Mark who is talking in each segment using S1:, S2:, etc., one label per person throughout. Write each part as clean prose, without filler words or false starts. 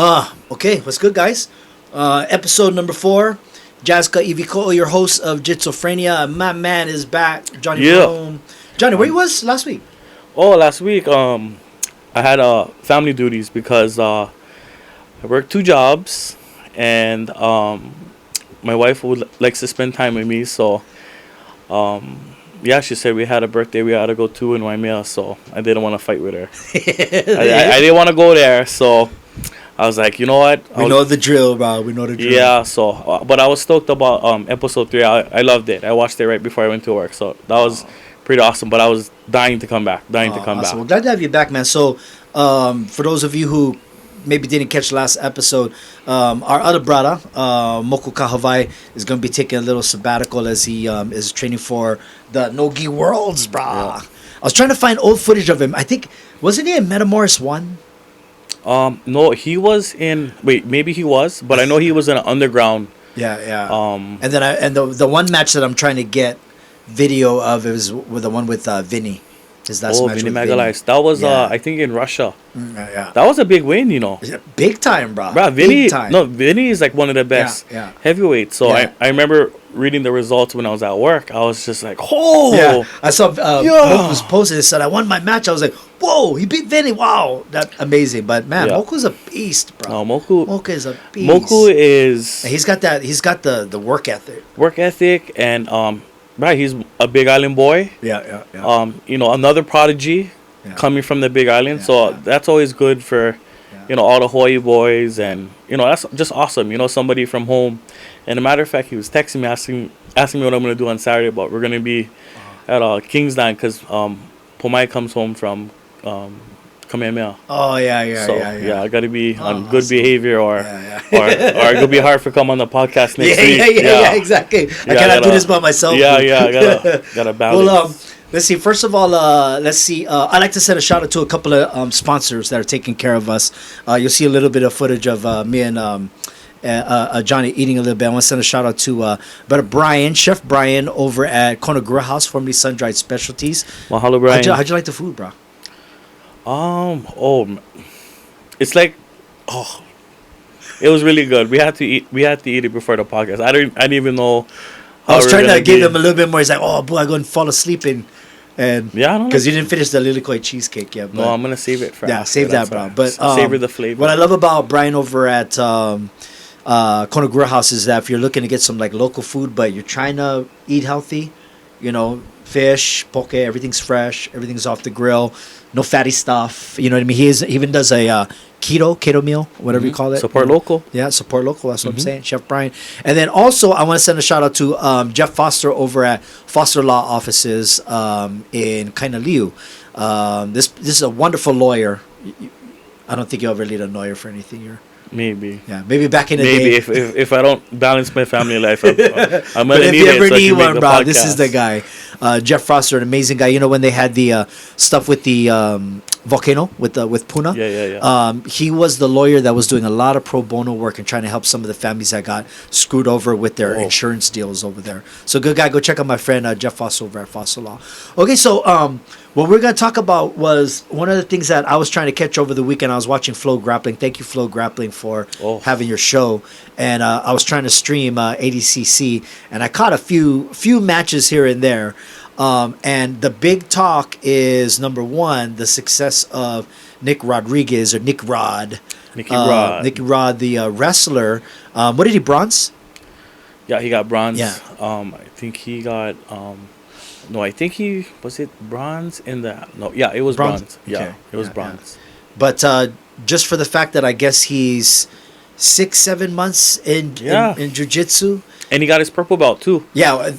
S1: Okay, what's good, guys? Episode number 4. Kaiwiko'o, your host of JitzOphrenia. My man is back, Jonny.
S2: Yeah.
S1: Johnny, where you was last week?
S2: Oh, last week I had family duties because I worked 2 jobs and my wife likes to spend time with me. So yeah, she said we had a birthday we had to go to in Waimea, so I didn't want to fight with her. I didn't want to go there, so I was like, you know what?
S1: We know the drill, bro. We know the drill.
S2: Yeah, so but I was stoked about episode 3. I loved it. I watched it right before I went to work, so that was pretty awesome. But I was dying to come back,
S1: Awesome. Well, glad to have you back, man. So for those of you who maybe didn't catch the last episode, our other brother, Moku Kahavai, is going to be taking a little sabbatical as he is training for the Nogi Worlds, brah.
S2: Yeah.
S1: I was trying to find old footage of him. I think, wasn't he in Metamoris 1?
S2: No, he was in. Wait, maybe he was, but I know he was in an underground.
S1: Yeah. And then the one match that I'm trying to get video of is with the one with Vinny. His last match
S2: Vinny
S1: with
S2: Magalhaes. That was
S1: Yeah.
S2: I think in Russia.
S1: Yeah.
S2: That was a big win, you know.
S1: Big time, bro.
S2: Vinny.
S1: Big time.
S2: No, Vinny is like one of the best
S1: Yeah.
S2: heavyweights. So
S1: Yeah.
S2: I remember reading the results when I was at work. I was just like, oh.
S1: Yeah, I saw
S2: Yeah.
S1: Moku's posted. It said, "I won my match." I was like, "Whoa, he beat Vinny! Wow, that's amazing!" But man,
S2: Yeah.
S1: Moku's a beast, bro.
S2: No, Moku
S1: is a beast.
S2: Moku is
S1: And he's got that. He's got the work ethic.
S2: work ethic and right. He's a Big Island boy.
S1: Yeah.
S2: You know, another prodigy
S1: Yeah.
S2: coming from the Big Island.
S1: Yeah,
S2: So
S1: yeah.
S2: that's always good for,
S1: Yeah.
S2: all the Hawaii boys. And, that's just awesome. Somebody from home. And a matter of fact, he was texting me, asking me what I'm going to do on Saturday. But we're going to be at Kingsland because Pomai comes home from Kamehameha.
S1: Oh yeah.
S2: So, I got to be on good
S1: awesome.
S2: behavior or
S1: Yeah.
S2: or it'll be hard for come on the podcast next
S1: Yeah,
S2: week.
S1: yeah, exactly. I cannot do this by myself.
S2: Yeah,
S1: dude.
S2: I gotta balance.
S1: Well, let's see. First of all, let's see. I'd like to send a shout out to a couple of sponsors that are taking care of us. You'll see a little bit of footage of me and Jonny eating a little bit. I want to send a shout out to Chef Brian over at Kona Grill House, formerly Sun Dried Specialties.
S2: Mahalo, Brian.
S1: How'd you like the food, bro?
S2: It's like, it was really good. We had to eat it before the podcast. I didn't even know.
S1: I was trying to give them a little bit more. He's like, "Oh boy, I'm going to fall asleep and
S2: yeah,
S1: because you didn't finish the lilikoi cheesecake yet."
S2: No, I'm gonna save it for
S1: save that, bro. But
S2: savor the flavor.
S1: What I love about Brian over at Kona Grill House is that if you're looking to get some like local food, but you're trying to eat healthy, fish, poke, everything's fresh, everything's off the grill, no fatty stuff. You know what I mean? He even does a keto meal, whatever you call it.
S2: Support local.
S1: Yeah, support local. That's what I'm saying, Chef Brian. And then also, I want to send a shout out to Jeff Foster over at Foster Law Offices in Kainaliu. This is a wonderful lawyer. I don't think you ever need a lawyer for anything.
S2: Maybe
S1: Maybe back in the day.
S2: Maybe if I don't balance my family life, I'm
S1: But
S2: gonna
S1: if
S2: need
S1: you
S2: it.
S1: ever
S2: So I
S1: need
S2: can make
S1: one,
S2: the
S1: bro,
S2: podcast.
S1: this is the guy. Jeff Foster, an amazing guy. When they had the stuff with the volcano with Puna?
S2: Yeah.
S1: He was the lawyer that was doing a lot of pro bono work and trying to help some of the families that got screwed over with their insurance deals over there. So good guy. Go check out my friend Jeff Foster over at Foster Law. Okay, so what we're going to talk about was one of the things that I was trying to catch over the weekend. I was watching Flow Grappling. Thank you, Flow Grappling, for having your show. And I was trying to stream ADCC, and I caught a few matches here and there. And the big talk is, number one, the success of Nick Rodriguez, or Nick Rod.
S2: Nicky Rod.
S1: Nicky Rod, the wrestler. What did he, bronze?
S2: Yeah, he got bronze.
S1: Yeah.
S2: I think he got. No, I think he was it bronze in the. No, yeah, it was bronze. Yeah,
S1: Okay.
S2: it was
S1: Yeah,
S2: bronze.
S1: But just for the fact that I guess he's 6-7 months in jiu-jitsu.
S2: And he got his purple belt too.
S1: Yeah,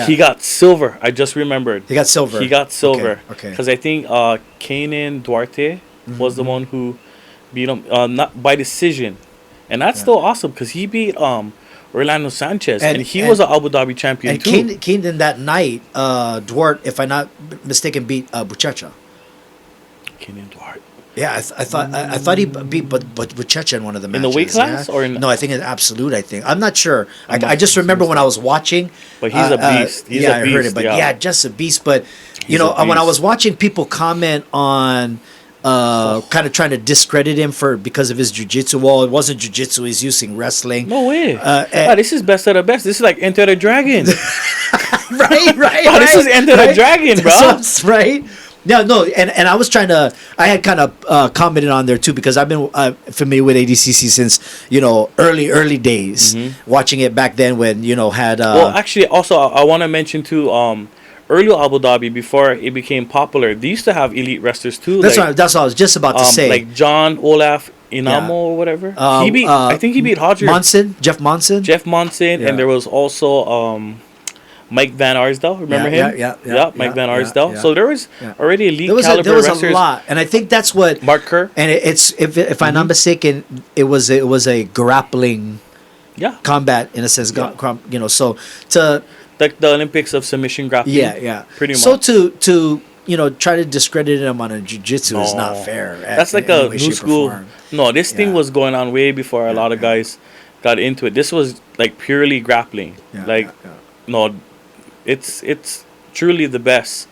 S2: He got silver. I just remembered.
S1: He got silver.
S2: He got silver.
S1: Okay.
S2: Because I think Kanan Duarte was the one who beat him, not by decision, and that's still awesome because he beat Orlando Sanchez, and he was an Abu Dhabi champion
S1: and
S2: too.
S1: Kanan that night, Duarte, if I'm not mistaken, beat Buchecha.
S2: Kanan Duarte.
S1: Yeah, I thought he beat but Buchecha in one of the matches.
S2: In the weight class or in
S1: no? I think in absolute. I'm not sure. I just remember when I was watching.
S2: But he's a beast.
S1: I heard it. But just a beast. But when I was watching people comment on kind of trying to discredit him because of his jiu-jitsu. Well, it wasn't jiu-jitsu. He's using wrestling.
S2: No way. This is best of the best. This is like Enter the Dragon.
S1: right.
S2: This is Enter the Dragon, bro.
S1: Right. No, and I was trying to. I had kind of commented on there too because I've been familiar with ADCC since early days, watching it back then when had.
S2: Well, actually, also I want to mention too. Early Abu Dhabi, before it became popular, they used to have elite wrestlers too.
S1: That's what I was just about to say.
S2: Like John Olaf Inamo or whatever. I think he beat Hodger.
S1: Jeff Monson.
S2: Yeah. And there was also Mike Van Arsdale. Remember him?
S1: Yeah.
S2: Mike Van Arsdale.
S1: Yeah.
S2: So there was already elite
S1: caliber
S2: there was
S1: a lot, and I think that's what
S2: Mark Kerr.
S1: And it's if I'm not mistaken, it was a grappling combat in a sense. So to
S2: like the Olympics of submission grappling. Pretty much.
S1: So to try to discredit him on a jiu-jitsu is not fair.
S2: That's like a new school. No, this thing was going on way before a lot of guys got into it. This was like purely grappling. No, it's truly the best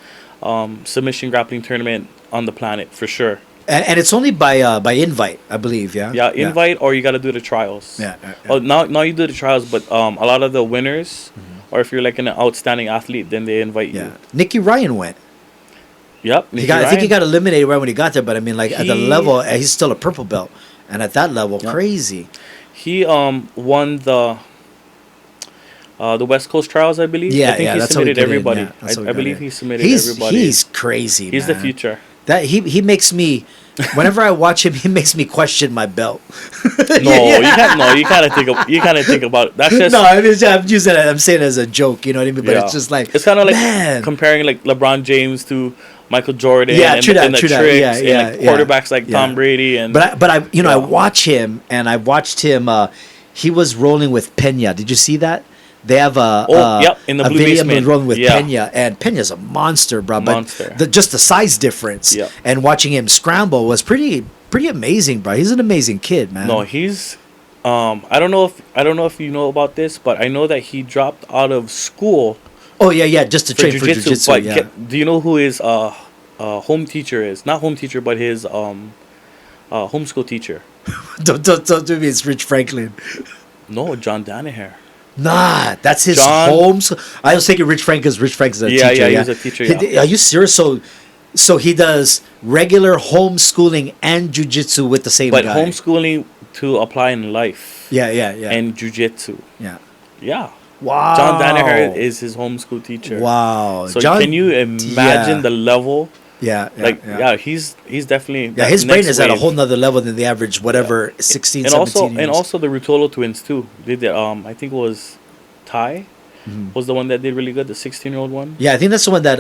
S2: submission grappling tournament on the planet for sure.
S1: And it's only by invite, I believe.
S2: Yeah, invite or you got to do the trials. Oh, now you do the trials, but a lot of the winners. Or if you're like an outstanding athlete, then they invite you.
S1: Nicky Ryan went.
S2: Yep.
S1: I think he got eliminated right when he got there, but I mean, at the level, he's still a purple belt, and at that level, crazy.
S2: He won the West Coast trials, I believe. I think he submitted everybody. I believe he submitted everybody.
S1: He's crazy.
S2: He's the future.
S1: That he makes me. Whenever I watch him, he makes me question my belt.
S2: You kind of think about it. That's just
S1: I'm using it. I'm saying it as a joke. You know what I mean? But it's just like
S2: it's kind of like comparing like LeBron James to Michael Jordan.
S1: True that.
S2: Quarterbacks like Tom Brady and.
S1: But I watch him and I watched him. He was rolling with Penn. Did you see that? They have
S2: in the blue
S1: video
S2: basement.
S1: rolling with Penn, and Penna's a monster, bro.
S2: Monster.
S1: But just the size difference and watching him scramble was pretty amazing, bro. He's an amazing kid, man.
S2: No, he's I don't know if you know about this, but I know that he dropped out of school.
S1: Oh yeah, just to train for jiu-jitsu.
S2: But do you know who his home teacher is? Not home teacher, but his homeschool teacher.
S1: don't do me. It's Rich Franklin.
S2: No, John Danaher.
S1: Nah, that's his home. I was thinking Rich Frank because Rich Frank's a teacher.
S2: Yeah, he was a teacher.
S1: Are you serious? So he does regular homeschooling and jiu-jitsu with the same guy.
S2: But homeschooling to apply in life.
S1: Yeah.
S2: And jiu-jitsu. Yeah.
S1: Wow.
S2: John Danaher is his homeschool teacher.
S1: Wow.
S2: So can you imagine the level? He's definitely
S1: his brain is at a whole nother level than the average 16, 17 years.
S2: And also the Rutolo twins too. They did I think it was Ty was the one that did really good, the 16-year-old one.
S1: Yeah, I think that's the one that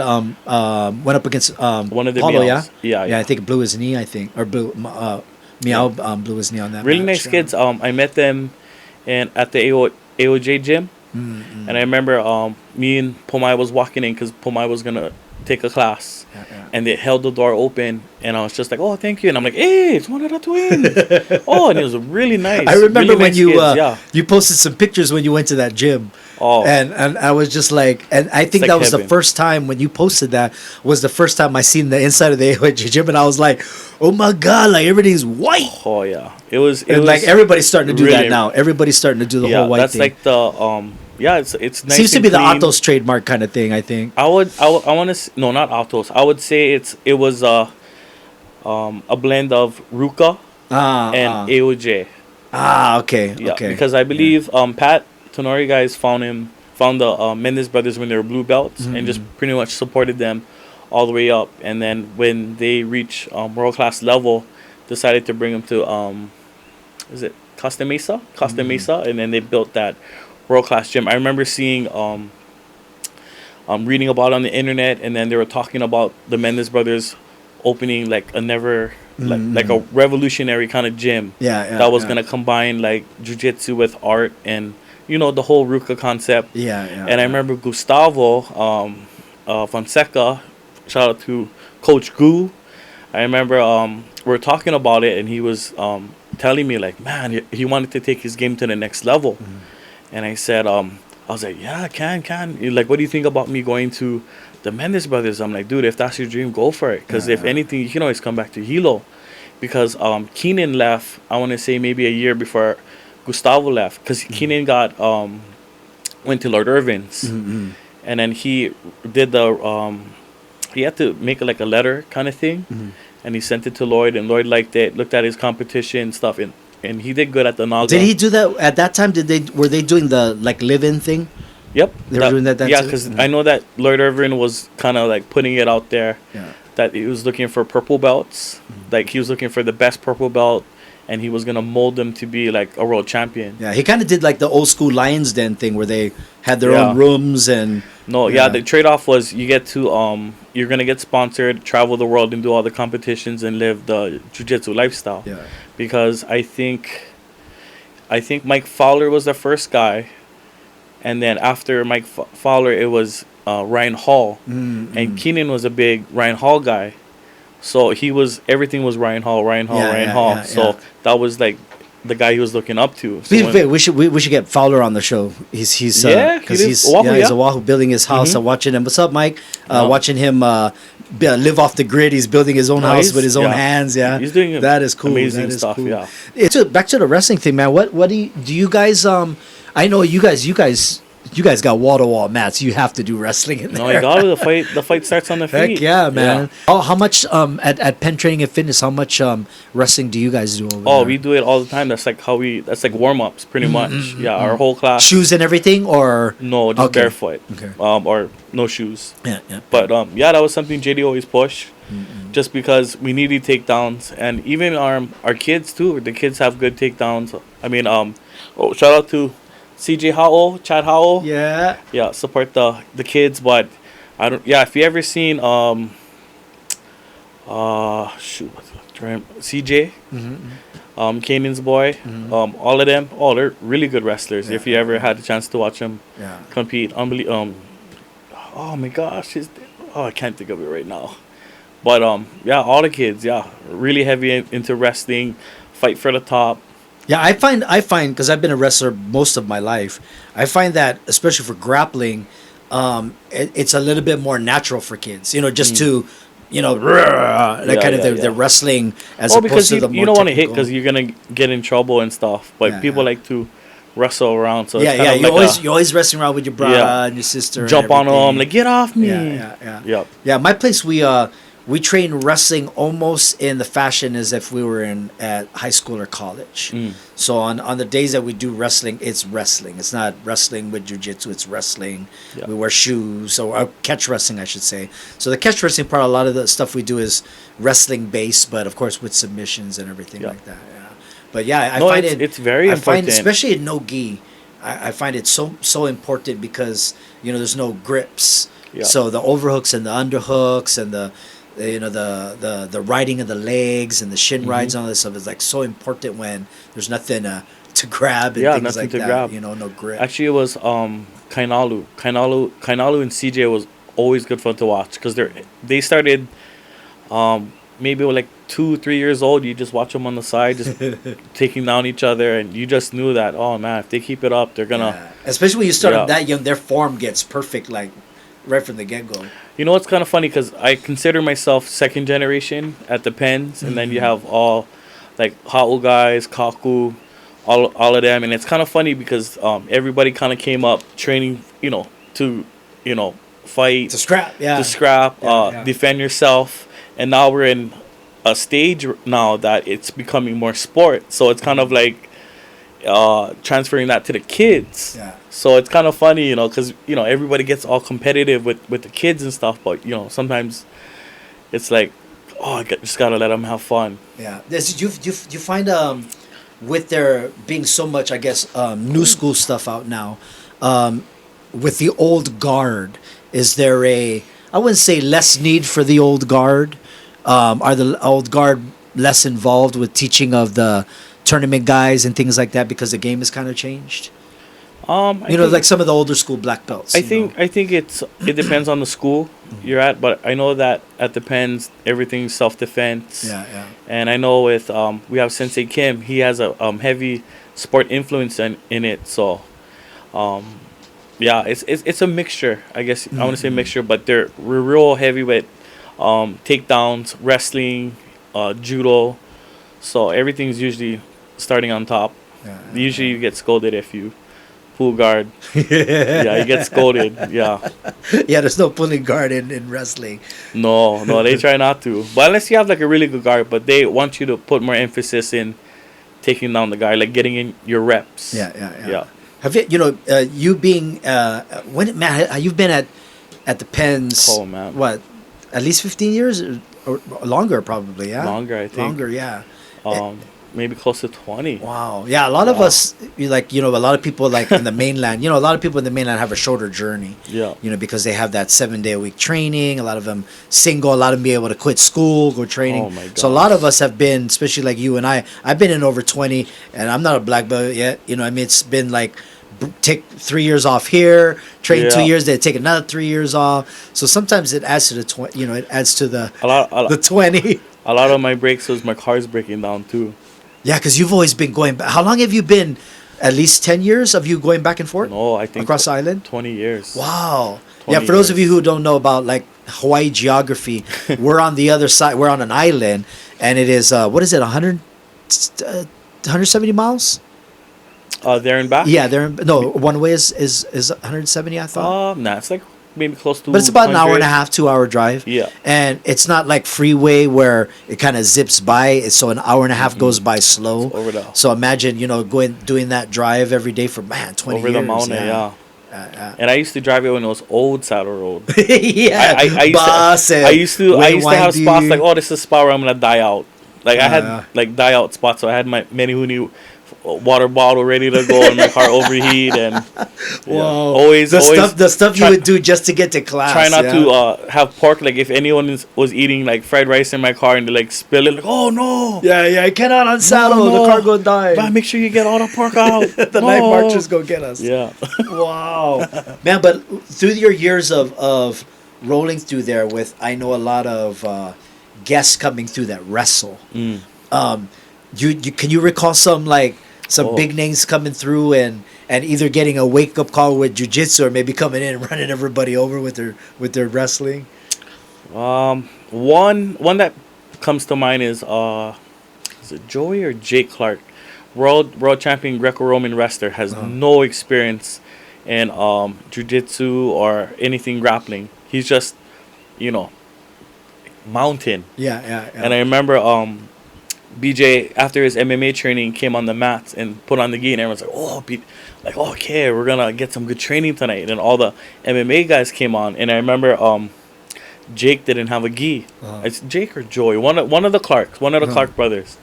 S1: went up against
S2: one of the
S1: Paulo,
S2: Meows.
S1: Yeah, I think it blew his knee, or blew blew his knee on that.
S2: Really nice kids. I met them at the AOJ gym. And I remember me and Pomai was walking in because Pomai was gonna take a class, and they held the door open, and I was just like, "Oh, thank you," and I'm like, "Hey, it's one of the twins." And it was really nice.
S1: I remember
S2: really
S1: when you posted some pictures when you went to that gym. And I was just like, and I think that was the first time when you posted that was the first time I seen the inside of the AOJ gym, and I was like, "Oh my god, like everything's white."
S2: Oh yeah, it was
S1: like everybody's starting to do that now. Everybody's starting to do the whole white thing.
S2: That's like the it's nice.
S1: Seems to be the Atos trademark kind of thing, I think.
S2: I want to no, not Atos. I would say it was a blend of Ruka and AOJ.
S1: Okay.
S2: Because I believe Pat Tonori guys found the Mendes brothers when they were blue belts and just pretty much supported them all the way up, and then when they reach world class level, decided to bring them to is it Costa Mesa, and then they built that world class gym. I remember seeing reading about it on the internet, and then they were talking about the Mendes brothers opening like like a revolutionary kind of gym that was gonna combine like jiu-jitsu with art and the whole Ruka concept. And I remember Gustavo Fonseca, shout out to Coach Gu. I remember we were talking about it, and he was telling me like, man, he wanted to take his game to the next level. And I said, I was like, yeah, can. You're like, what do you think about me going to the Mendes brothers? I'm like, dude, if that's your dream, go for it. Because if anything, you can always come back to Hilo. Because Keenan left, I want to say maybe a year before Gustavo left. Because Keenan went to Lord Irvin's.
S1: Mm-hmm.
S2: And then he did he had to make like a letter kind of thing.
S1: Mm-hmm.
S2: And he sent it to Lloyd, and Lloyd liked it, looked at his competition stuff, and he did good at the Naga.
S1: Did he do that at that time? Were they doing the like live-in thing?
S2: Yep.
S1: They were doing that then
S2: yeah,
S1: too?
S2: because I know that Lloyd Irvin was kind of like putting it out there that he was looking for purple belts. Like he was looking for the best purple belt, and he was going to mold them to be like a world champion.
S1: Yeah, he kind of did like the old school Lions Den thing where they had their own rooms and...
S2: No, the trade-off was you get to, you're going to get sponsored, travel the world and do all the competitions and live the jiu-jitsu lifestyle.
S1: Yeah.
S2: Because I think Mike Fowler was the first guy, and then after Mike Fowler, it was Ryan Hall.
S1: Mm-hmm.
S2: And Keenan was a big Ryan Hall guy. So everything was Ryan Hall. So that was like the guy he was looking up to. So
S1: we should get Fowler on the show. He's
S2: Oahu,
S1: he's Oahu building his house.
S2: Mm-hmm.
S1: I'm watching him. What's up, Mike? Watching him live off the grid. He's building his own house with his own hands. Yeah,
S2: he's doing
S1: that is cool.
S2: Amazing stuff.
S1: Cool.
S2: Yeah.
S1: Back to the wrestling thing, man. What do you guys? I know you guys got wall to wall mats. You have to do wrestling in there.
S2: No, you got to. The fight starts on the feet.
S1: Heck yeah, man. Yeah. How much at Penn Training and Fitness? How much wrestling do you guys do over there?
S2: We do it all the time. That's like that's like warm ups, pretty much. Yeah, our whole class.
S1: Shoes and everything, or
S2: no, just barefoot.
S1: Okay.
S2: Or no shoes.
S1: Yeah.
S2: But that was something JD always pushed, just because we needed takedowns, and even our kids too. The kids have good takedowns. I mean, shout out to CJ Howell, Chad Howell.
S1: Yeah.
S2: Support the kids, but I don't. Yeah, if you ever seen CJ, Kanan's boy, all of them, they're really good wrestlers. If you ever had a chance to watch them compete, oh my gosh, I can't think of it right now. But all the kids, really heavy into wrestling, fight for the top.
S1: Yeah, I find because I've been a wrestler most of my life, I find that especially for grappling, it's a little bit more natural for kids. Just to, they're wrestling as opposed to the more
S2: you don't want to hit
S1: typical-
S2: because you're gonna get in trouble and stuff. But people like to wrestle around. So it's
S1: you're always wrestling around with your brother and your sister.
S2: Jump on them, like get off me.
S1: Yeah. My place we train wrestling almost in the fashion as if we were at high school or college. So on the days that we do wrestling, it's wrestling. It's not wrestling with jiu-jitsu, it's wrestling. Yeah. We wear shoes, or catch wrestling, I should say. So the catch wrestling part, a lot of the stuff we do is wrestling based, but of course with submissions and everything like that. Yeah. But I find
S2: it's very important.
S1: I find, especially in no-gi, I find it so important because, there's no grips. Yeah. So the overhooks and the underhooks and the riding of the legs and the shin rides and all this stuff is like so important when there's nothing to grab and things like that. Grab. No grip.
S2: Actually, it was Kainalu and CJ was always good fun to watch because they started maybe like 2-3 years old. You just watch them on the side just taking down each other, and you just knew that, oh man, if they keep it up, they're gonna.
S1: Especially when you start them that young, their form gets perfect like right from the get-go.
S2: You know, it's kind of funny because I consider myself second generation at the Penns, and then you have all like Ha'u guys, Kaku, all of them, and it's kind of funny because everybody kind of came up training, to fight,
S1: to scrap,
S2: defend yourself, and now we're in a stage now that it's becoming more sport, so it's kind of like transferring that to the kids.
S1: Yeah.
S2: So it's kind of funny, because everybody gets all competitive with the kids and stuff, but sometimes it's like, I just gotta let them have fun.
S1: Yeah. Do you find with there being so much, I guess, new school stuff out now, with the old guard, is there I wouldn't say less need for the old guard? Are the old guard less involved with teaching of the tournament guys and things like that because the game has kind of changed? Like some of the older school black belts.
S2: I think it depends on the school you're at, but I know that at the Penns everything's self-defense.
S1: Yeah.
S2: And I know with we have Sensei Kim, he has a heavy sport influence in it. So, Yeah, it's a mixture. I guess I want to say mixture, but we're real heavy with takedowns, wrestling, judo. So everything's usually starting on top. Usually you get scolded if you pull guard. Yeah, you get scolded. Yeah.
S1: Yeah, there's no pulling guard in wrestling.
S2: No, they try not to. But unless you have like a really good guard, but they want you to put more emphasis in taking down the guy, like getting in your reps.
S1: Yeah. Have you being you've been at the Penns?
S2: Oh man,
S1: what, at least 15 years or longer probably? Yeah,
S2: longer, I think.
S1: Longer, yeah.
S2: Maybe close to 20.
S1: Wow. Yeah, a lot of us, a lot of people like in the mainland, a lot of people in the mainland have a shorter journey.
S2: Yeah.
S1: Because they have that 7-day-a-week training. A lot of them single. A lot of them be able to quit school, go training.
S2: Oh my God.
S1: So a lot of us have been, especially like you and I. I've been in over 20, and I'm not a black belt yet. It's been like take 3 years off here, train 2 years, then take another 3 years off. So sometimes it adds to the 20. It adds to the the 20.
S2: A lot of my breaks was my car's breaking down too.
S1: Yeah, because you've always been going back. How long have you been? At least 10 years of you going back and forth?
S2: No, I think
S1: across the island?
S2: 20 years.
S1: Wow. Yeah, for those of you who don't know about like Hawaii geography, we're on the other side. We're on an island, and it is, what is it, 170 miles?
S2: There and back?
S1: Yeah, one way is 170, I thought.
S2: Nah, it's like maybe close to.
S1: But it's about 1.5 hour, 2 hour drive.
S2: Yeah.
S1: And it's not like freeway where it kind of zips by. So an hour and a half goes by slow.
S2: Over
S1: so imagine, doing that drive every day for 20 years.
S2: Over the mountain, yeah. And I used to drive it when it was old saddle road.
S1: Yeah.
S2: I used to have spots like, this is a spot where I'm gonna die out. Like I had like die out spots. So I had my Menehune water bottle ready to go and my car overheat and always
S1: the stuff you would do just to get to class.
S2: Try not to have pork. Like if anyone was eating like fried rice in my car and they like spill it, like, oh no,
S1: I cannot unsaddle, the car gonna die.
S2: But make sure you get all the pork out.
S1: The night marchers go get us.
S2: Yeah.
S1: Wow, man. But through your years of rolling through there with, I know a lot of guests coming through that wrestle. You can you recall some big names coming through and either getting a wake up call with jiu-jitsu or maybe coming in and running everybody over with their wrestling?
S2: One that comes to mind is it Joey or Jake Clark, world champion Greco-Roman wrestler, has no experience in jiu-jitsu or anything grappling. He's just mountain. Yeah. And I remember BJ, after his MMA training, came on the mats and put on the gi, and everyone's like, okay, we're gonna get some good training tonight. And all the MMA guys came on, and I remember Jake didn't have a gi. It's Jake or Joey, one of the Clarks, one of the Clark brothers.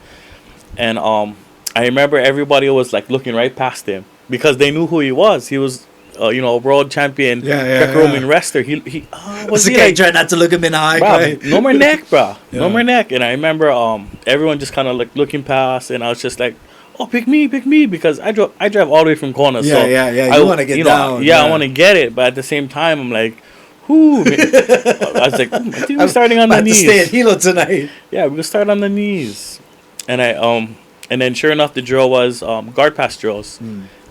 S2: And I remember everybody was like looking right past him because they knew who he was. He was a world champion Greco-Roman wrestler. He was
S1: the guy trying not to look him in the eye.
S2: Bro, no more neck, bro. No more neck. And I remember everyone just kind of like looking past, and I was just like, pick me, because I drive all the way from Kona.
S1: Yeah. You want to get down.
S2: I want to get it, but at the same time, I'm like, whoo. I was like, I think we're starting on the knees.
S1: Stay at Hilo tonight.
S2: Yeah, we're gonna start on the knees. And and then sure enough, the drill was guard pass drills.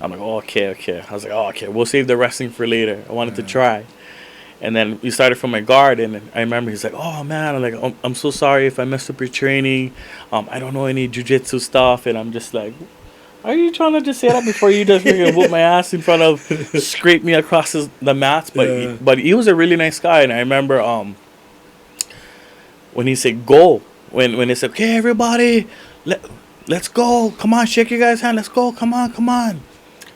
S2: I'm like, okay. I was like, okay, we'll save the wrestling for later. I wanted to try. And then we started from my guard, and I remember he's like, oh, man, I'm so sorry if I messed up your training. I don't know any jiu-jitsu stuff. And I'm just like, are you trying to just say that before you just freaking whoop my ass in front of, scrape me across the mats? But he was a really nice guy. And I remember when he said go, when they said, okay, everybody, let's go. Come on, shake your guys' hand. Let's go. Come on.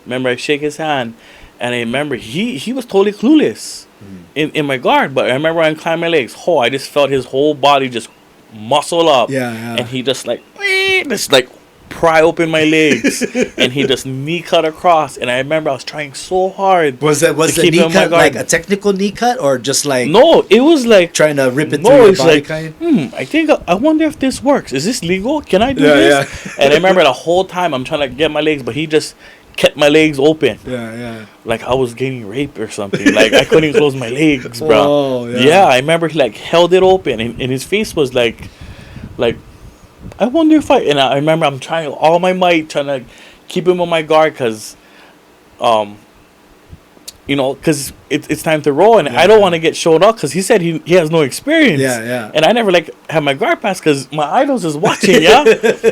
S2: Remember, I shake his hand, and I remember he was totally clueless in my guard. But I remember I climbed my legs. I just felt his whole body just muscle up. Yeah. And he just pry open my legs, and he just knee cut across. And I remember I was trying so hard.
S1: Was the knee cut like a technical knee cut, or just like?
S2: No, it was like
S1: trying to rip it through your body.
S2: I think I wonder if this works. Is this legal? Can I do this? Yeah. And I remember the whole time I'm trying to get my legs, but he just kept my legs open. Yeah. Like I was getting raped or something. Like I couldn't close my legs, bro. Oh, yeah. I remember he held it open, and his face was like I wonder if and I remember I'm trying all my might trying to keep him on my guard because you know, because it's time to roll, and I don't want to get showed up because he said he has no experience.
S1: Yeah.
S2: And I never like have my guard pass because my idols is watching, yeah,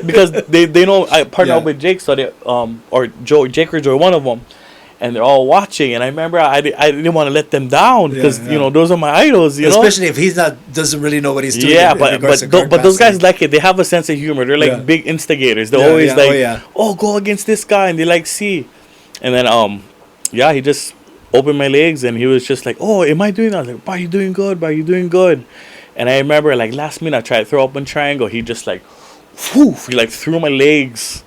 S2: because they know I partner up with Jake, so they or Joe, Jake or Joe, one of them, and they're all watching. And I remember I didn't want to let them down because you know those are my idols, you know,
S1: especially if he's doesn't really know what he's doing.
S2: Yeah, but those guys like it. They have a sense of humor. They're like big instigators. They're always oh, go against this guy, and they like see, and then he just opened my legs, and he was just like, oh, am I doing that? I was like, bro, you doing good, bro, you doing good. And I remember, like, last minute, I tried to throw up in triangle. He just, like, whoo, he, like, threw my legs,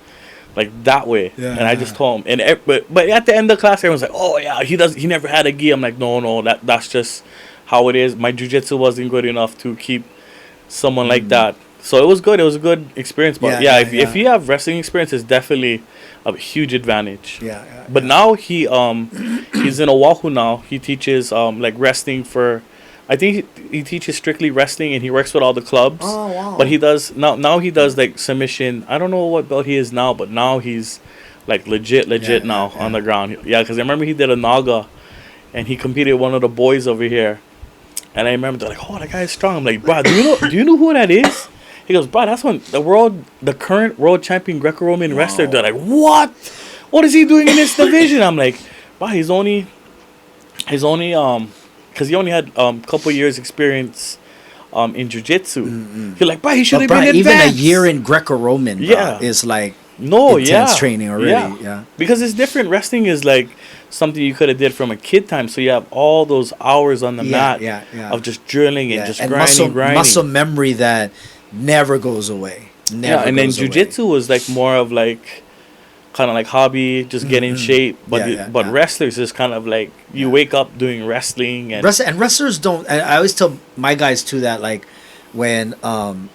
S2: like, that way. And I just told him. But at the end of the class, everyone's like, oh, yeah, he never had a gi. I'm like, no, that's just how it is. My jiu-jitsu wasn't good enough to keep someone like that. So it was good. It was a good experience. But, if you have wrestling experience, it's definitely a huge advantage. But now he's in Oahu now. He teaches like wrestling for, I think he teaches strictly wrestling, and he works with all the clubs.
S1: Oh wow!
S2: But he does now he does like submission. I don't know what belt he is now, but now he's like legit now on the ground. Yeah, because I remember he did a Naga, and he competed with one of the boys over here, and I remember they're like, oh, that guy is strong. I'm like, bro, do you know who that is? He goes, bro, that's when the current world champion Greco-Roman wrestler. They're like, what? What is he doing in this division? I'm like, bro, he's only, because he only had couple years experience, in jiu-jitsu. He's like, bro, he should have been advanced.
S1: Even a year in Greco-Roman, is like intense training already. Yeah,
S2: because it's different. Wrestling is like something you could have did from a kid time. So you have all those hours on the mat of just drilling and just grinding.
S1: Muscle memory that never goes away.
S2: And then jiu-jitsu was like more of like kind of like hobby, just get in shape. But wrestlers is kind of like you wake up doing wrestling and
S1: wrestlers don't. I always tell my guys too that like when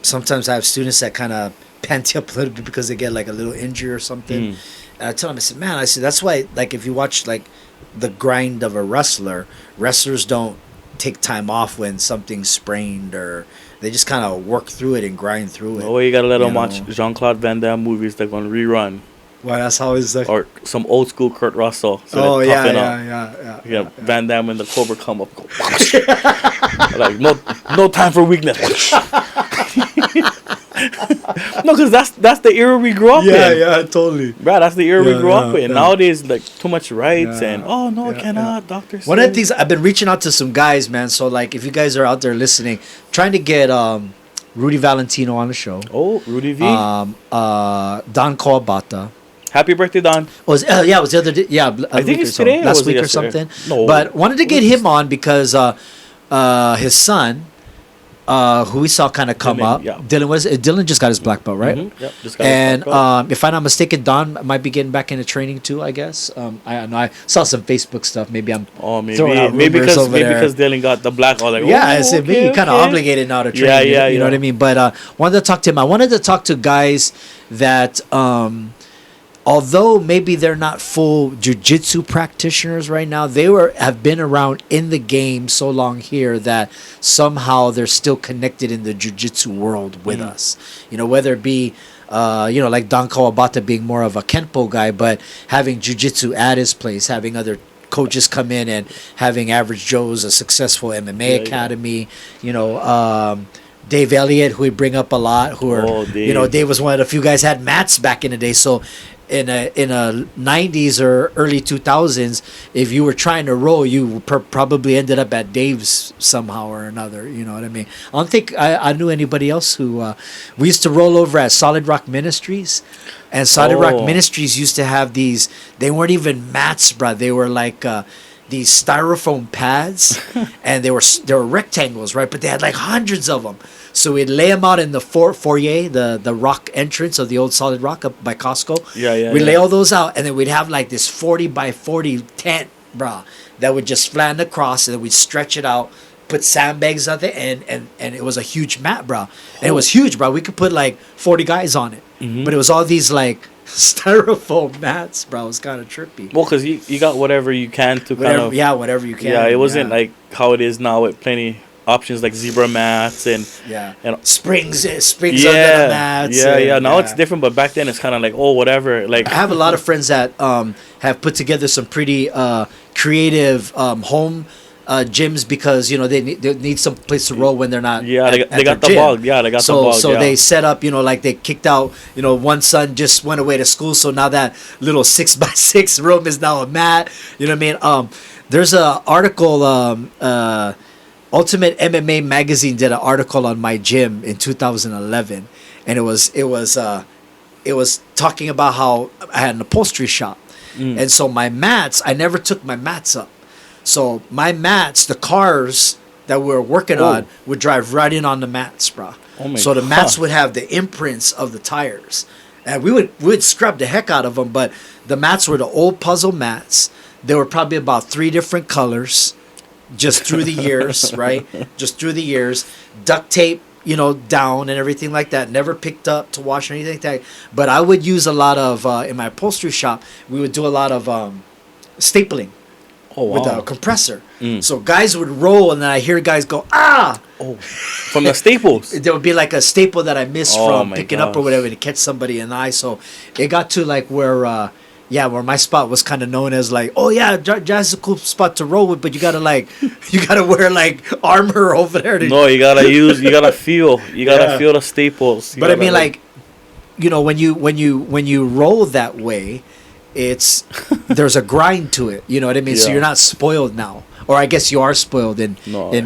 S1: sometimes I have students that kind of pant up a little bit because they get like a little injury or something, and I tell them, I said, man, that's why like if you watch like the grind of a wrestlers don't take time off when something's sprained, or they just kind of work through it and grind through it.
S2: Oh, you gotta let them watch Jean-Claude Van Damme movies. They're gonna rerun.
S1: Well, that's how it's like.
S2: Or some old school Kurt Russell. So yeah. Van Damme and the Cobra come up. Like no time for weakness. No, because that's the era we grew up in.
S1: Yeah, totally.
S2: Bro, that's the era we grew up in. Nowadays, like too much rights and I cannot. Doctor.
S1: One of the things I've been reaching out to some guys, man. So like, if you guys are out there listening, trying to get Rudy Valentino on the show.
S2: Oh, Rudy V.
S1: Don Kawabata.
S2: Happy birthday, Don.
S1: It was the other day. Yeah,
S2: I think it's today.
S1: Last week or something.
S2: No,
S1: but wanted to get him on because his son, who we saw kind of come up. Yeah. Dylan just got his black belt, right?
S2: Mm-hmm. Yep, just got his black belt.
S1: If I'm not mistaken, Don might be getting back into training too, I guess. I don't know. I saw some Facebook stuff. Maybe I'm throwing out rumors over there.
S2: Because Dylan got the black belt. Like,
S1: maybe kind of obligated now to train. You know what I mean? But wanted to talk to him. I wanted to talk to guys that although maybe they're not full jiu-jitsu practitioners right now, they have been around in the game so long here that somehow they're still connected in the jiu-jitsu world with us. You know, whether it be like Don Kawabata being more of a Kenpo guy, but having jiu-jitsu at his place, having other coaches come in and having Average Joe's a successful MMA academy, Dave Elliott, who we bring up a lot, Dave was one of the few guys had mats back in the day. So in a 90s or early 2000s, if you were trying to roll, you probably ended up at Dave's somehow or another. You know what I mean? I don't think I knew anybody else who we used to roll over at Solid Rock Ministries, and Solid Rock Ministries used to have these. They weren't even mats, bro. They were like these styrofoam pads, and they were rectangles, right? But they had like hundreds of them. So we'd lay them out in the foyer, the rock entrance of the old Solid Rock up by Costco. We'd lay all those out, and then we'd have like this 40 by 40 tent, brah, that would just flatten across, and then we'd stretch it out, put sandbags on it, and it was a huge mat, brah. And it was huge, brah. We could put like 40 guys on it. But it was all these like styrofoam mats, bro. It was kind of trippy.
S2: Well, because you got whatever you can to
S1: whatever you can.
S2: Yeah, it wasn't like how it is now with plenty options like zebra mats and
S1: springs under the mats.
S2: Now it's different, but back then it's kind of like whatever. Like
S1: I have a lot of friends that have put together some pretty creative home gyms because they need some place to roll when they're not.
S2: Yeah,
S1: at
S2: they got
S1: their
S2: the
S1: gym.
S2: bug. Yeah, they got the bug.
S1: So
S2: yeah.
S1: they set up, like they kicked out, one son just went away to school, so now that little 6x6 room is now a mat. You know what I mean? There's a article. Ultimate MMA magazine did an article on my gym in 2011, and it was talking about how I had an upholstery shop, and so my mats, I never took my mats up. So my mats, the cars that we were working on would drive right in on the mats, bro.
S2: Oh my
S1: so the
S2: God.
S1: mats would have the imprints of the tires, and we would scrub the heck out of them. But the mats were the old puzzle mats. They were probably about 3 different colors, just through the years, right? Just through the years, duct tape, down and everything like that. Never picked up to wash or anything like that. But I would use a lot of in my upholstery shop. We would do a lot of stapling.
S2: Oh, wow.
S1: With a compressor. So guys would roll, and then I hear guys go, ah!
S2: Oh, from the staples.
S1: There would be like a staple that I missed from
S2: my
S1: picking up or
S2: gosh.
S1: whatever to catch somebody in the eye. So it got to like where my spot was kind of known as like, oh yeah, Jazz is a cool spot to roll with, but you gotta wear like armor over there.
S2: No, you gotta feel the staples.
S1: But I mean, like, when you roll that way, there's a grind to it. You know what I mean? So
S2: Yeah.
S1: you're not spoiled now, or I guess you are spoiled in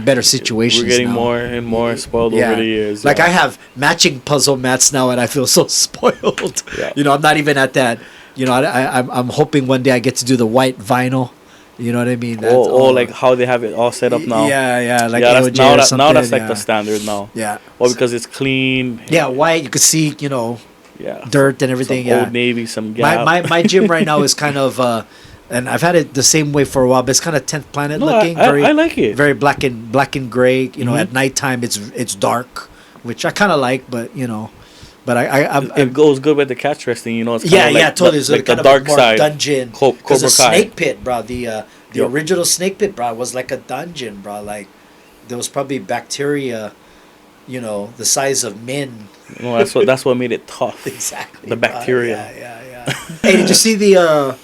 S1: better situations.
S2: We're getting
S1: now.
S2: more and more spoiled over the years.
S1: Like
S2: yeah.
S1: I have matching puzzle mats now, and I feel so spoiled.
S2: Yeah.
S1: I'm not even at that. I'm hoping one day I get to do the white vinyl. You know what I mean?
S2: Like how they have it all set up now.
S1: Yeah, like
S2: yeah,
S1: AOJ
S2: now
S1: or something.
S2: now that's like the standard now.
S1: Yeah.
S2: Well, because it's clean.
S1: Yeah, white. You can see,
S2: Yeah.
S1: dirt and everything.
S2: Some
S1: Yeah.
S2: Old Navy, some Gap.
S1: My gym right now is kind of, and I've had it the same way for a while, but it's kind of 10th Planet
S2: No,
S1: looking.
S2: I like it.
S1: Very black and gray.
S2: Mm-hmm.
S1: At nighttime it's dark, which I kind of like, but but I'm
S2: It goes good with the catch wrestling, It's
S1: yeah,
S2: kinda like
S1: totally.
S2: The,
S1: So
S2: like
S1: kind
S2: the
S1: of
S2: dark
S1: a more
S2: side.
S1: dungeon.
S2: Cobra
S1: Because the
S2: Kai.
S1: snake pit, bro. The
S2: Yep.
S1: original snake pit, bro, was like a dungeon, bro. Like there was probably bacteria, the size of men.
S2: No, that's what made it tough.
S1: Exactly.
S2: The
S1: bro.
S2: bacteria.
S1: Yeah. Hey, did you see I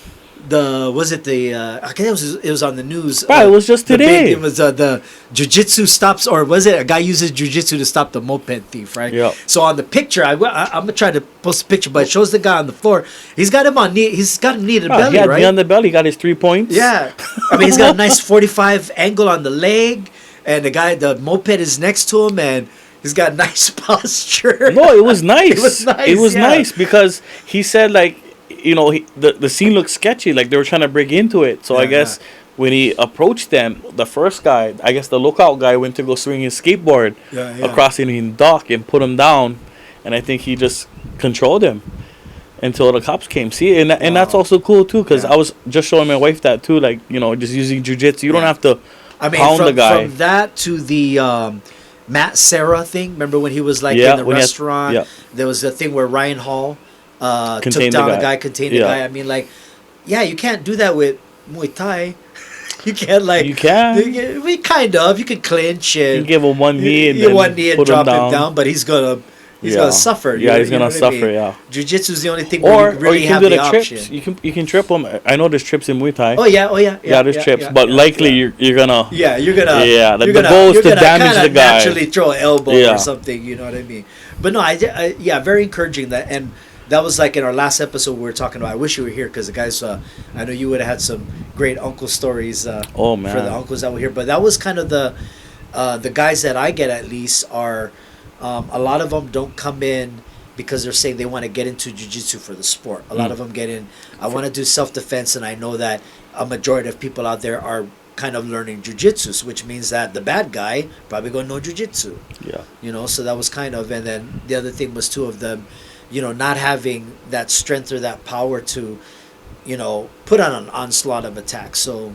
S1: guess it was on the news.
S2: Right, it was just today.
S1: It was the jujitsu stops, or was it a guy uses jujitsu to stop the moped thief, right?
S2: Yeah.
S1: So on the picture, I'm gonna try to post a picture, but it shows the guy on the floor. He's got him on knee. He's got him knee to the belly,
S2: He had
S1: right?
S2: knee on the belly. Got his 3 points.
S1: Yeah. I mean, he's got a nice 45 angle on the leg, and the moped is next to him, and he's got nice posture.
S2: No, it was nice.
S1: It was nice,
S2: nice because he said like, the scene looked sketchy, like they were trying to break into it. So I guess when he approached them, the first guy, I guess the lookout guy, went to go swing his skateboard across the Indian dock and put him down, and I think he just controlled him until the cops came. See, and that's also cool too, because I was just showing my wife that too, like just using jujitsu, you don't have to pound the guy.
S1: From that to the Matt Serra thing. Remember when he was like in the restaurant? There was a thing where Ryan Hall took down a guy, contained a guy. I mean, like, you can't do that with Muay Thai. You can't like.
S2: You can.
S1: We kind of. You can clinch and
S2: you give him one knee and then
S1: drop him down, but he's gonna suffer.
S2: Yeah, he's gonna suffer. Yeah.
S1: Jiu-jitsu is the only thing where you really have the option.
S2: Trips. You can trip him. I know there's trips in Muay Thai.
S1: Oh yeah.
S2: Yeah, there's trips, but likely you're gonna.
S1: Yeah, you're gonna.
S2: Yeah, the goal is to damage the guy.
S1: Naturally throw an elbow or something. You know what I mean? But no, very encouraging that. And that was like in our last episode we were talking about. I wish you were here because the guys. I know you would have had some great uncle stories.
S2: Oh man.
S1: For the uncles that were here, but that was kind of the guys that I get at least are. A lot of them don't come in because they're saying they want to get into jiu-jitsu for the sport. A lot of them get in, I want to do self-defense, and I know that a majority of people out there are kind of learning jiu-jitsu, which means that the bad guy probably going to know jiu-jitsu.
S2: Yeah.
S1: So that was kind of, and then the other thing was two of them, not having that strength or that power to, put on an onslaught of attacks. So,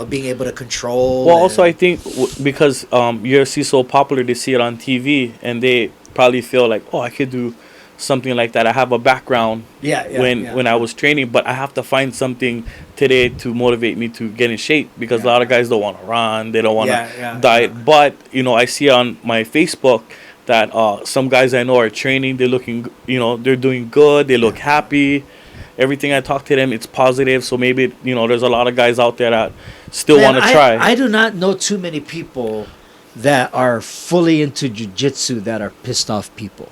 S1: being able to control.
S2: Well, also I think because UFC is so popular, they see it on TV and they probably feel like, oh, I could do something like that. I have a background when I was training, but I have to find something today to motivate me to get in shape because a lot of guys don't want to run, they don't want to diet. But I see on my Facebook that some guys I know are training. They're looking, they're doing good. They look happy. everything I talk to them, it's positive. So maybe, there's a lot of guys out there that still
S1: Man,
S2: want to try.
S1: I do not know too many people that are fully into jiu-jitsu that are pissed off people.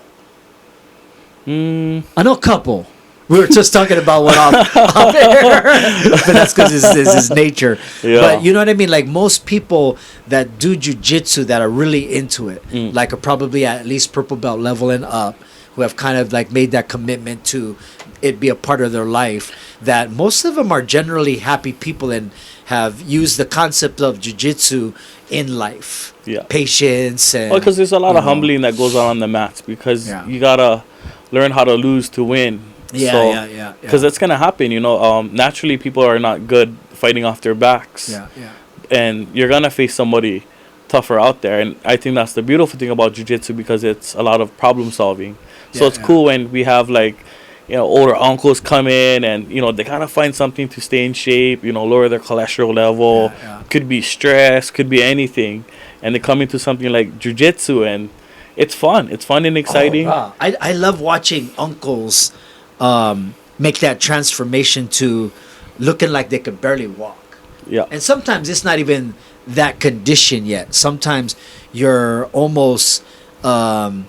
S1: I know a couple. We were just talking about one off air, but that's because it's his nature.
S2: Yeah.
S1: But you know what I mean? Like most people that do jiu-jitsu that are really into it, like are probably at least purple belt level and up, who have kind of like made that commitment to it be a part of their life, that most of them are generally happy people and have used the concept of jiu-jitsu in life.
S2: Yeah.
S1: Patience and...
S2: Because there's a lot of humbling that goes on the mats, because you got to learn how to lose to win.
S1: Yeah.
S2: Because that's going to happen, naturally people are not good fighting off their backs.
S1: Yeah.
S2: And you're going to face somebody tougher out there. And I think that's the beautiful thing about jiu-jitsu, because it's a lot of problem solving. So it's cool when we have like, older uncles come in and, they kind of find something to stay in shape, lower their cholesterol level. Could be stress, could be anything. And they come into something like jiu-jitsu and it's fun. It's fun and exciting.
S1: I love watching uncles make that transformation to looking like they could barely walk.
S2: Yeah.
S1: And sometimes it's not even that condition yet. Sometimes you're almost not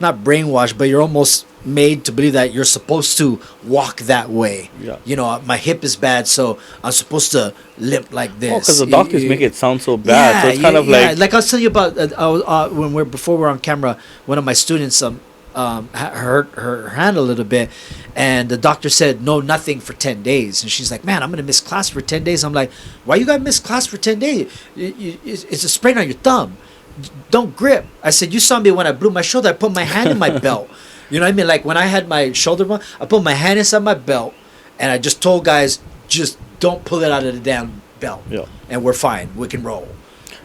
S1: brainwashed, but you're almost made to believe that you're supposed to walk that way.
S2: Yeah.
S1: My hip is bad, so I'm supposed to limp like this.
S2: Because the doctors make it sound so bad. So it's kind of
S1: like I was telling you about before we were on camera, one of my students hurt her hand a little bit, and the doctor said no, nothing for 10 days, and she's like, man, I'm gonna miss class for 10 days. I'm like, why you gotta miss class for 10 days? It's a sprain on your thumb. Don't grip. I said, you saw me when I blew my shoulder. I put my hand in my belt. You know what I mean? Like when I had my shoulder bump, I put my hand inside my belt, and I just told guys, just don't pull it out of the damn belt.
S2: Yeah.
S1: And we're fine. We can roll.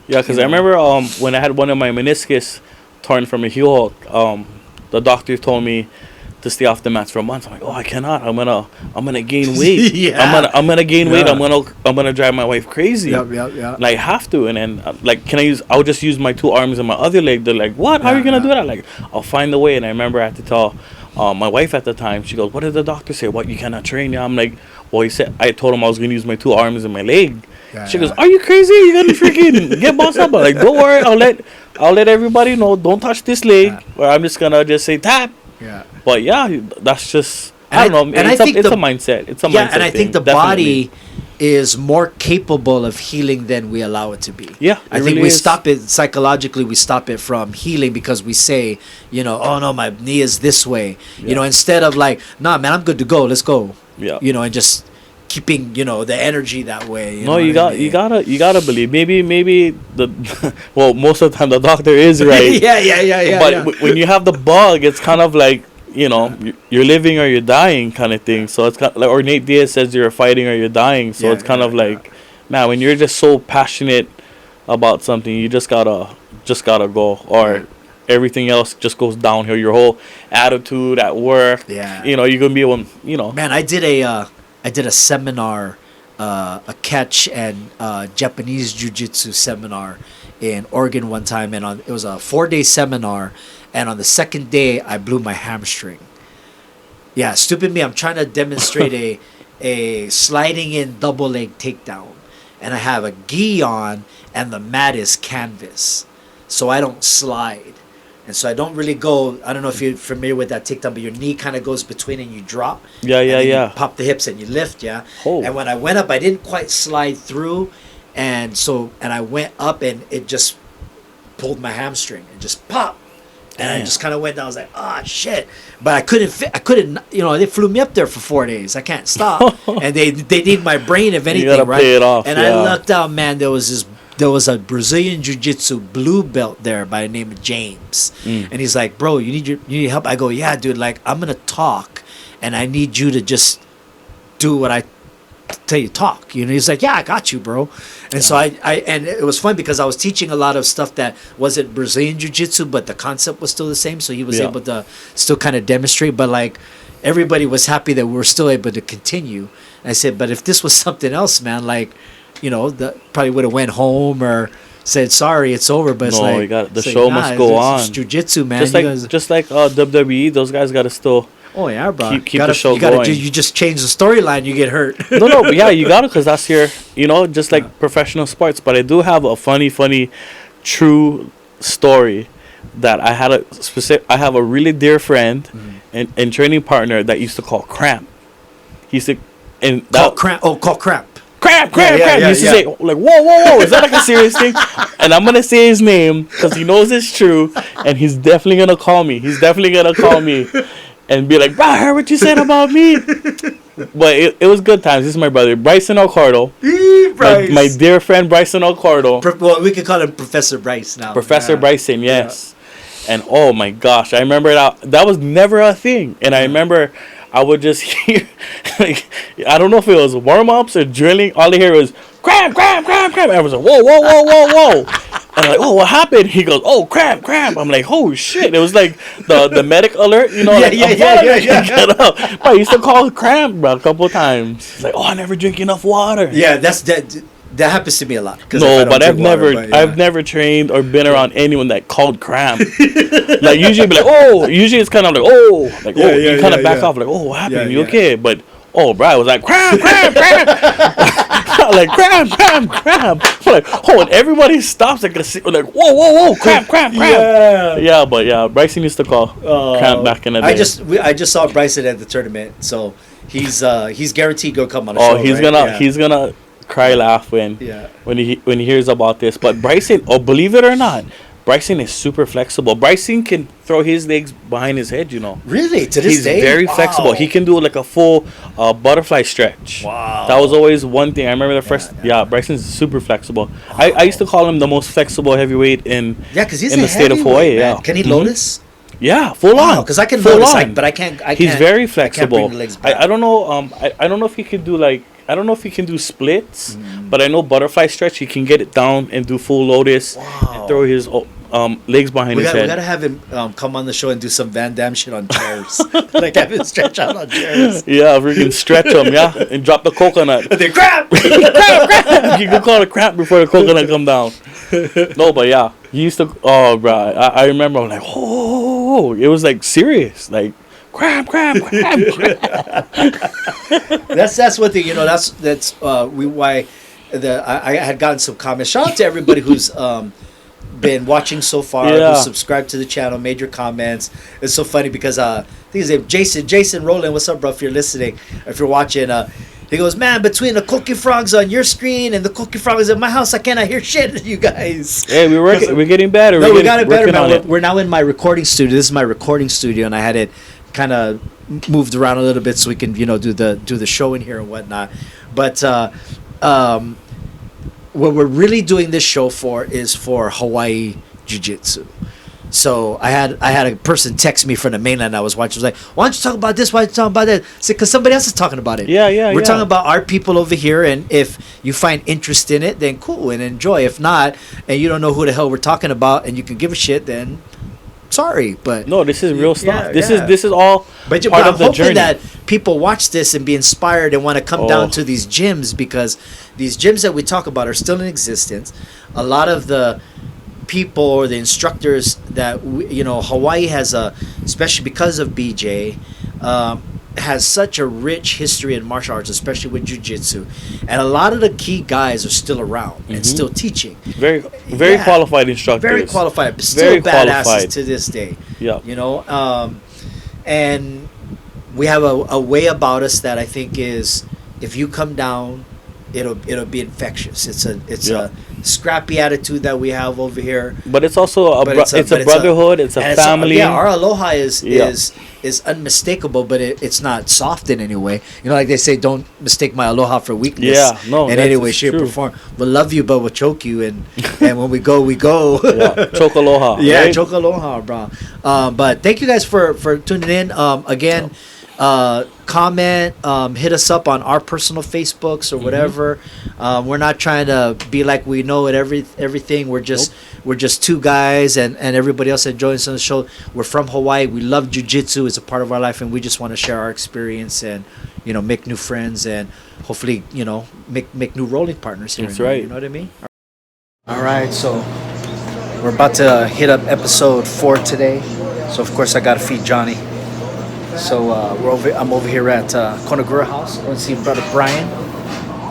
S2: Yeah, because I remember when I had one of my meniscus torn from a heel hook, the doctor told me to stay off the mats for a month. I'm like, I cannot. I'm gonna gain weight. I'm gonna gain weight. I'm gonna drive my wife crazy.
S1: Yeah.
S2: And I have to. And then like, I'll just use my two arms and my other leg. They're like, what? How are you gonna do that? Like, I'll find a way. And I remember I had to tell my wife at the time. She goes, what did the doctor say? What, you cannot train? Yeah. I'm like, well, he said, I told him I was gonna use my two arms and my leg. She goes, are you crazy? You're gonna freaking get bossed up. I'm like, don't worry. I'll let everybody know. Don't touch this leg. Or I'm just gonna just say tap.
S1: Yeah.
S2: But yeah, that's just, I don't know. It's a mindset. It's a mindset.
S1: And I think the body is more capable of healing than we allow it to be.
S2: Yeah.
S1: I think we stop it psychologically. We stop it from healing because we say, oh no, my knee is this way. Instead of like, nah, man, I'm good to go. Let's go.
S2: Yeah.
S1: And just keeping the energy that way.
S2: You gotta believe. Maybe the well, most of the time the doctor is right.
S1: yeah.
S2: But when you have the bug, it's kind of like you're living or you're dying kind of thing. So it's kind of like, or Nate Diaz says you're fighting or you're dying. So it's kind of like, man, when you're just so passionate about something, you just gotta go, or everything else just goes downhill. Your whole attitude at work.
S1: Yeah.
S2: You're gonna be able.
S1: Man, I did a seminar, a catch and Japanese jiu-jitsu seminar in Oregon one time, and it was a 4-day seminar, and on the second day I blew my hamstring. Yeah, stupid me. I'm trying to demonstrate a sliding in double leg takedown, and I have a gi on, and the mat is canvas, so I don't slide. And so I don't really go, I don't know if you're familiar with that takedown, but your knee kind of goes between and you drop.
S2: Yeah.
S1: You pop the hips and you lift, yeah.
S2: Oh.
S1: And when I went up, I didn't quite slide through. And I went up and it just pulled my hamstring and just pop. And I just kind of went down. I was like, shit. But I couldn't, they flew me up there for 4 days. I can't stop. And they need my brain, if anything,
S2: you gotta
S1: right?
S2: pay it off,
S1: and I looked out, man, there was a Brazilian jiu-jitsu blue belt there by the name of James. And he's like, bro, you need help? I go, yeah, dude, like, I'm going to talk, and I need you to just do what I tell you talk. He's like, yeah, I got you, bro. And so and it was fun because I was teaching a lot of stuff that wasn't Brazilian jiu-jitsu, but the concept was still the same, so he was able to still kind of demonstrate. But, like, everybody was happy that we were still able to continue. And I said, but if this was something else, man, like, probably would have went home or said sorry, it's over. But
S2: the show must go on.
S1: It's jiu-jitsu, man.
S2: Just like WWE, those guys got to still
S1: Oh yeah, bro.
S2: keep the show going.
S1: You just change the storyline, you get hurt.
S2: No, but yeah, you gotta, because that's your, just like professional sports. But I do have a funny, true story that I had I have a really dear friend and training partner that used to call cramp. He used to
S1: call cramp. Oh, call cramp.
S2: Cramp. He used to say, like, whoa, is that like a serious thing? And I'm gonna say his name because he knows it's true, and he's definitely gonna call me. And be like, bro, I heard what you said about me. But it was good times. This is my brother, Bryson Alcardo. My dear friend, Bryson Alcardo.
S1: Well, we can call him Professor Bryce now.
S2: Professor Bryson, yes. Yeah. And oh my gosh, I remember that was never a thing. And I remember I would just hear, like, I don't know if it was warm-ups or drilling. All I hear was, cramp. And I was like, whoa. And I'm like, oh, what happened? He goes, oh, cramp. I'm like, oh, shit. It was like the medic alert,
S1: Yeah.
S2: Get up. But I used to call cramp, bro, a couple times. It's like, oh, I never drink enough water.
S1: Yeah, that happens to me a lot.
S2: No, but I've never trained or been around anyone that called cramp. Like, usually be like, usually it's kind of like, you kind of back off, like, oh, what happened? You okay? But, bro, I was like, cramp. Like, cramp. Like, and everybody stops like whoa, cramp. Yeah, Bryson used to call cramp back in the day.
S1: I just saw Bryson at the tournament, so he's guaranteed to come on the show.
S2: He's gonna cry, laugh when he hears about this. But Bryson, believe it or not, Bryson is super flexible. Bryson can throw his legs behind his head,
S1: Really? To this day?
S2: He's very flexible. He can do like a full butterfly stretch.
S1: Wow.
S2: That was always one thing. I remember the first... Yeah, Bryson's super flexible. I used to call him the most flexible heavyweight in the state of Hawaii.
S1: Man. Can he lotus?
S2: Yeah, full on.
S1: Because I can lotus, but I can't...
S2: He's very flexible.
S1: I can't bring the legs back.
S2: I don't know. I don't know if he could do like... I don't know if he can do splits, but I know butterfly stretch. He can get it down and do full lotus and throw his legs behind his head. We gotta have him
S1: come on the show and do some Van Damme shit on chairs. Like have him stretch out on chairs.
S2: Yeah, we can stretch him, and drop the coconut.
S1: And then crap!
S2: You can call it crap before the coconut come down. No, but yeah, he used to. Oh, bro, I remember. I'm like, it was like serious, like. Cramp.
S1: That's one thing, that's why I had gotten some comments. Shout out to everybody who's been watching so far, who subscribed to the channel, made your comments. It's so funny because I think his name Jason Rowland. What's up, bro? If you're listening, if you're watching, he goes, man, between the cookie frogs on your screen and the cookie frogs at my house, I cannot hear shit, you guys.
S2: Hey, we're getting better.
S1: No, we got it better, man. We're now in my recording studio. This is my recording studio, and I had it kind of moved around a little bit so we can do the show in here and whatnot. But what we're really doing this show for is for Hawaii Jiu-Jitsu. So I had a person text me from the mainland I was watching. Was like, why don't you talk about this? Why don't you talk about that? Because somebody else is talking about it. We're talking about our people over here, and if you find interest in it, then cool and enjoy. If not, and you don't know who the hell we're talking about, and you can give a shit, then sorry, but
S2: no, this is real stuff. This is all part of the journey.
S1: That people watch this and be inspired and want to come down to these gyms, because these gyms that we talk about are still in existence. A lot of the people or the instructors that Hawaii has especially because of BJ, has such a rich history in martial arts, especially with jiu-jitsu, and a lot of the key guys are still around and still teaching. Very
S2: qualified instructors.
S1: Very qualified, but still badasses to this day.
S2: Yeah.
S1: And we have a way about us that I think is, if you come down, it'll be infectious. It's a scrappy attitude that we have over here.
S2: But it's also a brotherhood. It's a family.
S1: Our aloha is unmistakable, but it's not soft in any way. Like they say, don't mistake my aloha for weakness. In any way, shape, or form. We'll love you, but we'll choke you, and when we go, we go.
S2: Choke aloha.
S1: Right? Choke aloha, bro. But thank you guys for tuning in. Again. Comment, hit us up on our personal Facebooks or whatever. We're not trying to be like we know it everything. We're just two guys, and everybody else that joins on the show. We're from Hawaii. We love jiu-jitsu. It's a part of our life, and we just want to share our experience and make new friends, and hopefully make new rolling partners here.
S2: That's right.
S1: You know what I mean? All right, so we're about to hit up episode 4 today. So of course I gotta feed Jonny. So I'm over here at Konagura House. I want to see brother Brian.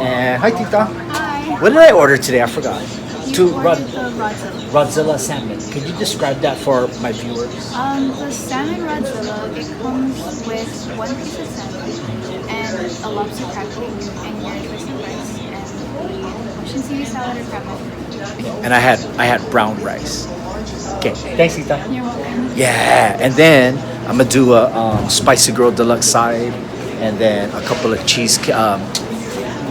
S1: And hi, Tita.
S3: Hi.
S1: What did I order today? I forgot.
S3: You ordered the Rodzilla.
S1: Rodzilla salmon. Could you describe that for my viewers?
S3: The salmon Rodzilla, it comes with 1 piece of salmon and a lobster crab cake and your twist of rice and the ocean seaweed salad or crab macaroni.
S1: And I had brown rice. Okay, thanks, Tita.
S3: You're welcome.
S1: Yeah, and then I'm gonna do a spicy grilled deluxe side, and then a couple of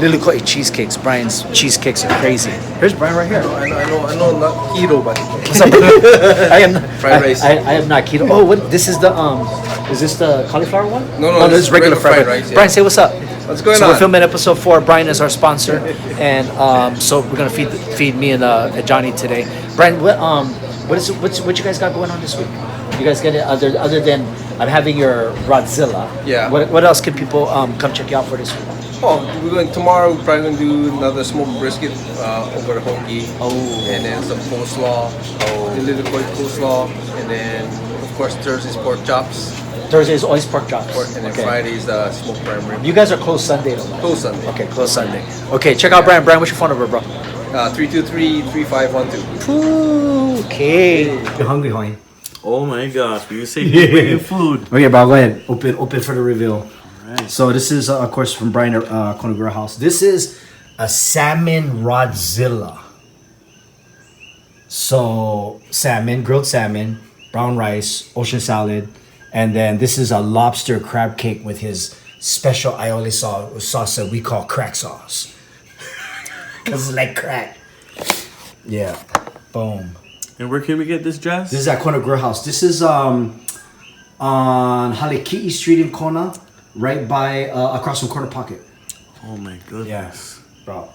S1: Lily call it cheesecakes. Brian's cheesecakes are crazy. Here's Brian right here.
S4: I know, not keto, but
S1: What's up, brother? I am
S4: Fried rice.
S1: I am not keto. Oh, what? This is the is this the cauliflower one?
S4: No,
S1: this is regular fried rice.
S4: yeah.
S1: Brian, say what's up.
S4: What's going
S1: So
S4: on?
S1: we're filming episode 4. Brian is our sponsor, and so we're gonna feed me and Jonny today. Brian, what you guys got going on this week? You guys get it other than I'm having your Rodzilla.
S4: Yeah.
S1: What else can people come check you out for this week?
S4: Oh, tomorrow. We're probably gonna do another smoked brisket over the hoagie.
S1: Oh.
S4: And then some coleslaw. Oh. The little coleslaw, and then of course Thursday's pork chops.
S1: Thursday is always pork chops.
S4: And then
S1: Okay.
S4: Friday's smoked prime rib.
S1: You guys are closed Sunday, though. Right?
S4: Closed Sunday.
S1: Okay, closed Sunday. Okay, check out Brian. Brian, what's your phone number, bro?
S4: 323-3512.
S1: Okay. You're hungry, Hoy.
S2: Oh my gosh, you say you bring your food.
S1: Okay, bro, go ahead. Open for the reveal. Right. So this is, of course, from Brian Konagura House. This is a salmon Rodzilla. So grilled salmon, brown rice, ocean salad, and then this is a lobster crab cake with his special aioli sauce that we call crack sauce. Cause it's like crack. Yeah. Boom.
S2: And where can we get this dress?
S1: This is at Konagura House. This is on Haleki'i Street in Kona, right by across from Corner Pocket.
S2: Oh my goodness.
S1: Bro.